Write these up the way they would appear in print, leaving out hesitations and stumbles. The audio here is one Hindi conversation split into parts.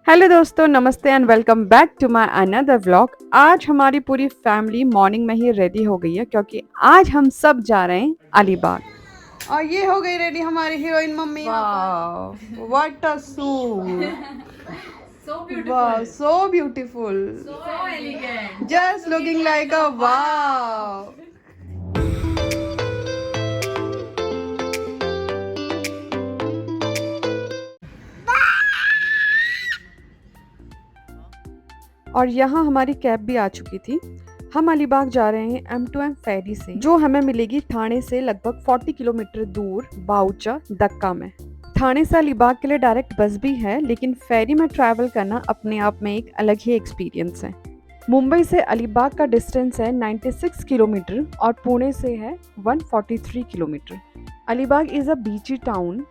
हेलो दोस्तों, नमस्ते and welcome back to my another vlog. आज हमारी पूरी फैमिली मॉर्निंग में ही रेडी हो गई है क्योंकि आज हम सब जा रहे हैं अलीबाग। और ये हो गई रेडी हमारी हीरोइन मम्मी। वाह, व्हाट अ सूट! वाह, so beautiful, just looking like a wow. और यहाँ हमारी कैब भी आ चुकी थी। हम अलीबाग जा रहे हैं M2M फेरी से, जो हमें मिलेगी ठाणे से लगभग 40 किलोमीटर दूर बाउचा दक्का में। ठाणे से अलीबाग के लिए डायरेक्ट बस भी है, लेकिन फेरी में ट्रैवल करना अपने आप में एक अलग ही एक्सपीरियंस है। मुंबई से अलीबाग का डिस्टेंस है 96 किलोमीटर और पुणे से है 143 किलोमीटर। अलीबाग इज अ बीची टाउन।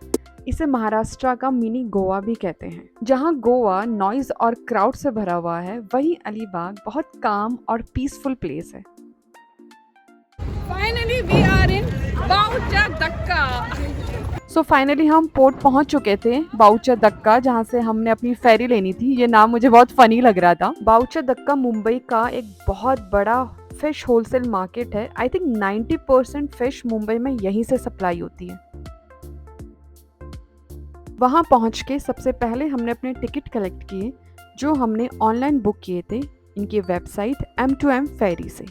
इसे महाराष्ट्र का मिनी गोवा भी कहते हैं। जहाँ गोवा नॉइज और क्राउड से भरा हुआ है, वहीं अलीबाग बहुत काम और पीसफुल प्लेस है। Finally we are in Bhaucha Dhakka. So finally हम पोर्ट पहुंच चुके थे, बाउचा दक्का, जहाँ से हमने अपनी फेरी लेनी थी। ये नाम मुझे बहुत फनी लग रहा था। बाउचा दक्का मुंबई का एक बहुत बड़ा फिश होलसेल मार्केट है। आई थिंक 90% फिश मुंबई में यहीं से सप्लाई होती है। वहाँ पहुँच के सबसे पहले हमने अपने टिकट कलेक्ट किए, जो हमने ऑनलाइन बुक किए थे इनकी वेबसाइट M2M फेरी से।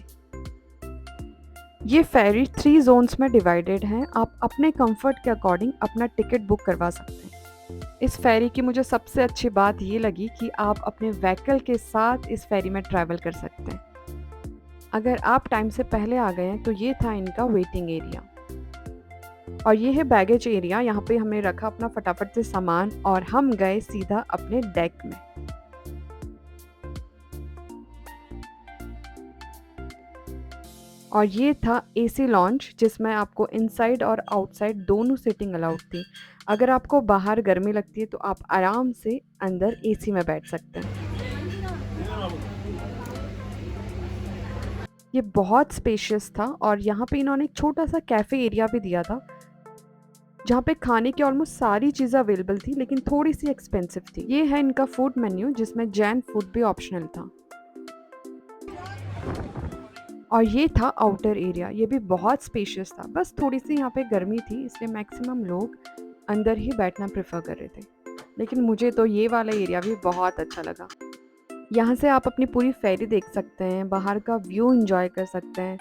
ये फेरी 3 जोन्स में डिवाइडेड है। आप अपने कंफर्ट के अकॉर्डिंग अपना टिकट बुक करवा सकते हैं। इस फेरी की मुझे सबसे अच्छी बात ये लगी कि आप अपने व्हीकल के साथ इस फेरी में ट्रैवल कर सकते हैं। अगर आप टाइम से पहले आ गए हैं तो ये था इनका वेटिंग एरिया। और ये है बैगेज एरिया। यहाँ पे हमने रखा अपना फटाफट से सामान और हम गए सीधा अपने डेक में। और ये था एसी लॉन्च, जिसमें आपको इनसाइड और आउटसाइड दोनों सीटिंग अलाउड थी। अगर आपको बाहर गर्मी लगती है तो आप आराम से अंदर एसी में बैठ सकते हैं। ये बहुत स्पेशियस था और यहाँ पे इन्होंने एक छोटा सा कैफे एरिया भी दिया था, जहाँ पे खाने की ऑलमोस्ट सारी चीज़ें अवेलेबल थी, लेकिन थोड़ी सी एक्सपेंसिव थी। ये है इनका फूड मेन्यू, जिसमें जैन फूड भी ऑप्शनल था। और ये था आउटर एरिया। ये भी बहुत स्पेशियस था, बस थोड़ी सी यहाँ पे गर्मी थी, इसलिए मैक्सिमम लोग अंदर ही बैठना प्रेफर कर रहे थे। लेकिन मुझे तो ये वाला एरिया भी बहुत अच्छा लगा। यहाँ से आप अपनी पूरी फेरी देख सकते हैं, बाहर का व्यू एंजॉय कर सकते हैं।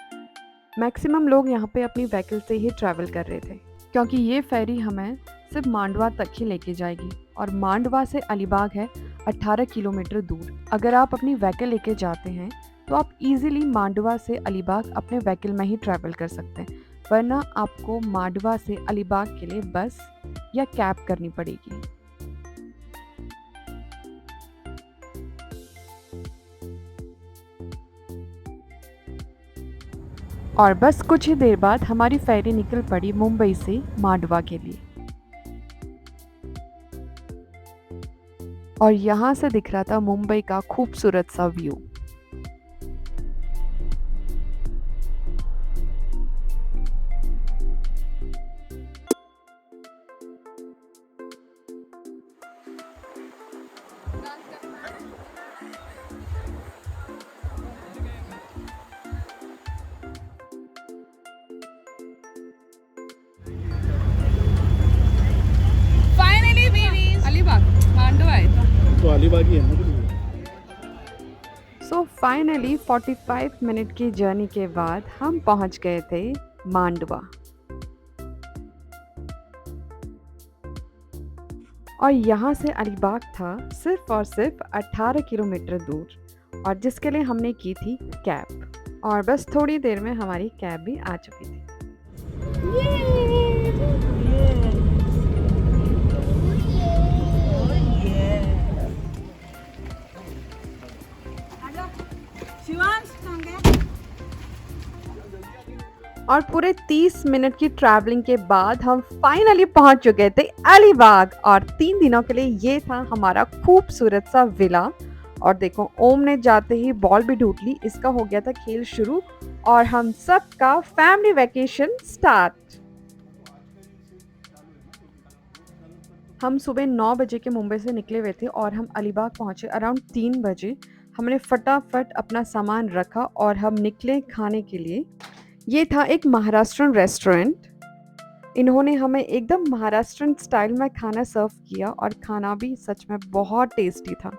मैक्सिमम लोग यहाँ पे अपनी व्हीकल से ही ट्रैवल कर रहे थे, क्योंकि ये फेरी हमें सिर्फ मांडवा तक ही लेके जाएगी और मांडवा से अलीबाग है 18 किलोमीटर दूर। अगर आप अपनी व्हीकल लेके जाते हैं तो आप इजीली मांडवा से अलीबाग अपने व्हीकल में ही ट्रैवल कर सकते हैं, वरना आपको मांडवा से अलीबाग के लिए बस या कैब करनी पड़ेगी। और बस कुछ ही देर बाद हमारी फेरी निकल पड़ी मुंबई से मांडवा के लिए। और यहाँ से दिख रहा था मुंबई का खूबसूरत सा view. Finally we reach Alibaug. Mandwa है तो अलीबाग ही है ना। सो फाइनली 45 मिनट की जर्नी के बाद हम पहुंच गए थे मांडवा। और यहाँ से अलीबाग था सिर्फ और सिर्फ 18 किलोमीटर दूर, और जिसके लिए हमने की थी कैब। और बस थोड़ी देर में हमारी कैब भी आ चुकी थी। और पूरे 30 मिनट की ट्रैवलिंग के बाद हम फाइनली पहुंच चुके थे अलीबाग। और 3 दिनों के लिए ये था हमारा खूबसूरत सा विला। और देखो, ओम ने जाते ही बॉल भी ढूंढ ली, इसका हो गया था खेल शुरू और हम सब का फैमिली वेकेशन स्टार्ट। हम सुबह 9 बजे के मुंबई से निकले हुए थे और हम अलीबाग पहुँचे अराउंड 3 बजे। हमने फटाफट अपना सामान रखा और हम निकले खाने के लिए। ये था एक महाराष्ट्रन रेस्टोरेंट। इन्होंने हमें एकदम महाराष्ट्रन स्टाइल में खाना सर्व किया और खाना भी सच में बहुत टेस्टी था।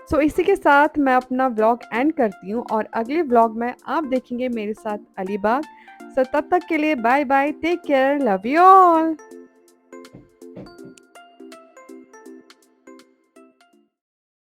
सो इसी के साथ मैं अपना व्लॉग एंड करती हूँ और अगले व्लॉग में आप देखेंगे मेरे साथ अलीबाग। सो तब तक के लिए bye bye, take care, love you all.